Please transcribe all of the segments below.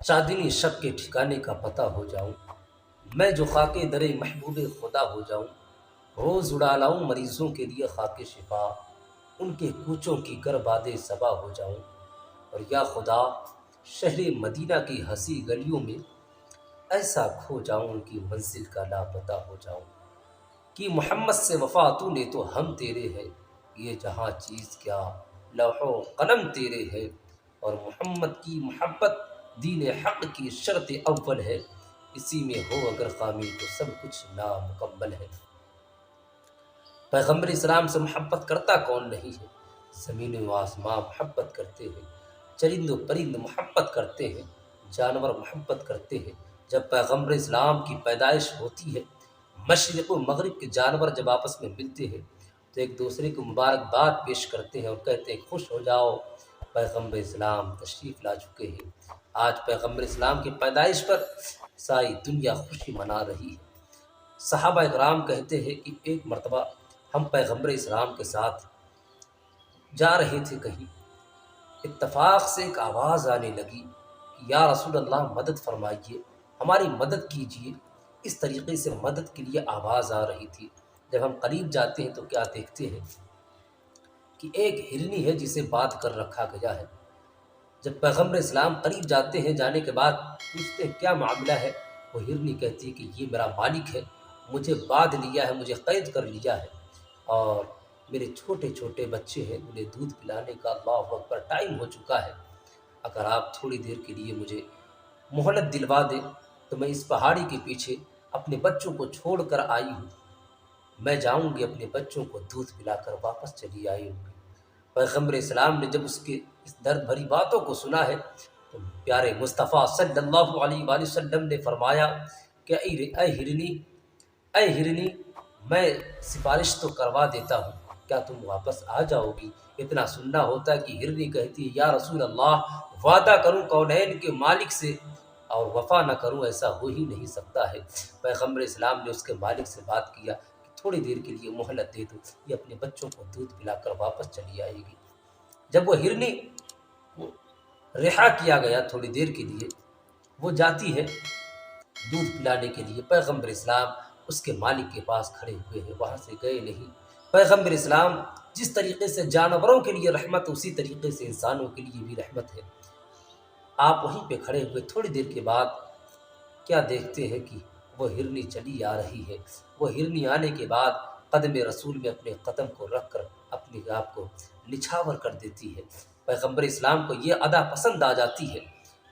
चांदनी शब के ठिकाने का पता हो जाऊं, मैं जो खाके दरे महबूब खुदा हो जाऊं। रोज़ उड़ा लाऊं मरीज़ों के लिए खाके शिफा, उनके कूचों की गर्बादे सबा हो जाऊं। और या खुदा, शहर मदीना की हंसी गलियों में ऐसा खो जाऊं कि मंजिल का लापता हो जाऊं। कि मोहम्मद से वफा तूने तो हम तेरे हैं, ये जहाँ चीज़ क्या लौहो कलम तेरे है। और मोहम्मद की मोहब्बत दीन हक़ की शर्त अव्वल है, इसी में हो अगर खामी तो सब कुछ नामुकम्मल है। पैगम्बर इस्लाम से मोहब्बत करता कौन नहीं है। ज़मीन व आसमां मोहब्बत करते हैं, चरिंद व परिंद मोहब्बत करते हैं, जानवर मोहब्बत करते हैं। जब पैगम्बर इस्लाम की पैदाइश होती है, मशरिक़ व मगरिब के जानवर जब आपस में मिलते हैं तो एक दूसरे को मुबारकबाद पेश करते हैं और कहते हैं खुश हो जाओ, पैगम्बर इस्लाम तशरीफ़ ला चुके हैं। आज पैगम्बर इस्लाम की पैदाइश पर सारी दुनिया खुशी मना रही है। सहाबा इकराम कहते हैं कि एक मरतबा हम पैगम्बर इस्लाम के साथ जा रहे थे कहीं, इत्तफाक से एक आवाज़ आने लगी कि या रसूल अल्लाह मदद फरमाइए, हमारी मदद कीजिए। इस तरीके से मदद के लिए आवाज़ आ रही थी। जब हम करीब जाते हैं तो क्या देखते हैं कि एक हिरनी है जिसे बांध कर रखा गया है। जब पैगम्बर इस्लाम करीब जाते हैं, जाने के बाद पूछते हैं क्या मामला है, वो हिरनी कहती है कि ये मेरा मालिक है, मुझे बांध लिया है, मुझे कैद कर लिया है और मेरे छोटे छोटे बच्चे हैं, उन्हें दूध पिलाने का अल्लाह अकबर टाइम हो चुका है। अगर आप थोड़ी देर के लिए मुझे मोहलत दिलवा दें तो मैं इस पहाड़ी के पीछे अपने बच्चों को छोड़ कर आई हूँ, मैं जाऊँगी, अपने बच्चों को दूध पिलाकर वापस चली आई हूँ। पैगम्बर इस्लाम ने जब उसके इस दर्द भरी बातों को सुना है तो प्यारे मुस्तफ़ा सल्लल्लाहु अलैहि वसल्लम ने फरमाया कि ऐ हिरनी, मैं सिफारिश तो करवा देता हूँ, क्या तुम वापस आ जाओगी। इतना सुनना होता है कि हिरनी कहती है या रसूल अल्लाह, वादा करूँ कौनैन के मालिक से और वफ़ा न करूँ, ऐसा हो ही नहीं सकता है। पैगम्बर इस्लाम ने उसके मालिक से बात किया कि थोड़ी देर के लिए मोहलत दे दो, ये अपने बच्चों को दूध पिलाकर वापस चली आएगी। जब वो हिरनी को रिहा किया गया थोड़ी देर के लिए, वो जाती है दूध पिलाने के लिए। पैगम्बर इस्लाम उसके मालिक के पास खड़े हुए हैं, वहाँ से गए नहीं। पैगम्बर इस्लाम जिस तरीके से जानवरों के लिए रहमत, उसी तरीके से इंसानों के लिए भी रहमत है। आप वहीं पे खड़े हुए, थोड़ी देर के बाद क्या देखते हैं कि वो हिरनी चली आ रही है। वो हिरनी आने के बाद कदम रसूल में अपने कदम को रख कर अपने आप को निछावर कर देती है। पैगम्बर इस्लाम को ये अदा पसंद आ जाती है।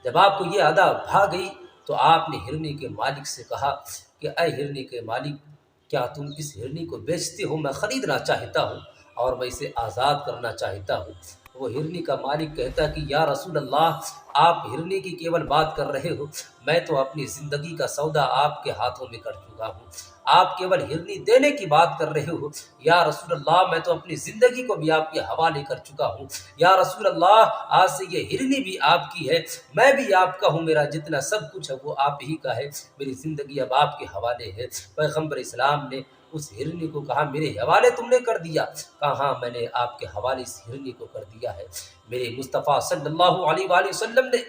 जब आपको ये अदा भा गई तो आपने हिरनी के मालिक से कहा कि ऐ हिरनी के मालिक, क्या तुम इस हिरनी को बेचते हो, मैं ख़रीदना चाहता हूँ और मैं इसे आज़ाद करना चाहता हूँ। वो हिरनी का मालिक कहता कि या रसूल अल्लाह, आप हिरनी की केवल बात कर रहे हो, मैं तो अपनी ज़िंदगी का सौदा आपके हाथों में कर चुका हूँ। आप केवल हिरनी देने की बात कर रहे हो, या रसूल अल्लाह, मैं तो अपनी ज़िंदगी को भी आपके हवाले कर चुका हूँ। या रसूल अल्लाह, आज से ये हिरनी भी आपकी है, मैं भी आपका हूँ, मेरा जितना सब कुछ है वो आप ही का है, मेरी ज़िंदगी अब आपके हवाले है। पैगम्बर इस्लाम ने उस हिरनी को कहा मेरे हवाले तुमने कर दिया। कहा हाँ, मैंने आपके हवाले इस हिरनी को कर दिया है। मेरे मुस्तफ़ा सल्लल्लाहु अलैहि वसल्लम ने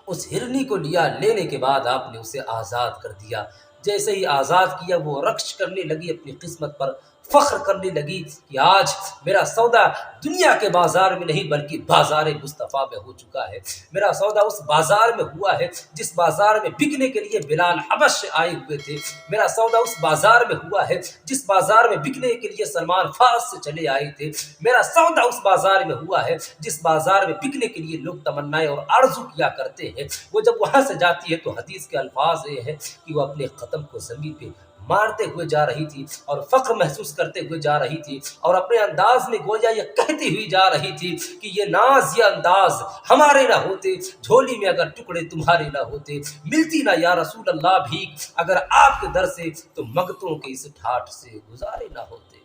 उस हिरनी को लिया, लेने के बाद आपने उसे आज़ाद कर दिया। जैसे ही आज़ाद किया वो रक्श करने लगी, अपनी किस्मत पर फ़ख्र करने लगी कि आज मेरा सौदा दुनिया के बाज़ार में नहीं बल्कि बाज़ार मुस्तफ़ा में हो चुका है। मेरा सौदा उस बाज़ार में हुआ है जिस बाज़ार में बिकने के लिए बिलाल हबश से आए हुए थे। मेरा सौदा उस बाज़ार में हुआ है जिस बाज़ार में बिकने के लिए सलमान फारस से चले आए थे। मेरा सौदा उस बाज़ार में हुआ है जिस बाज़ार में बिकने के लिए लोग तमन्नाएं और आरज़ू किया करते हैं। वो जब वहाँ से जाती है तो हदीस के अल्फाज ये है कि वो अपने कदम को ज़मीन पे मारते हुए जा रही थी और फ़ख्र महसूस करते हुए जा रही थी और अपने अंदाज में गोया ये कहती हुई जा रही थी कि ये नाज, ये अंदाज हमारे ना होते, झोली में अगर टुकड़े तुम्हारे ना होते, मिलती ना या रसूल अल्लाह भीख अगर आपके दर से, तो मगतों के इस ठाठ से गुजारे ना होते।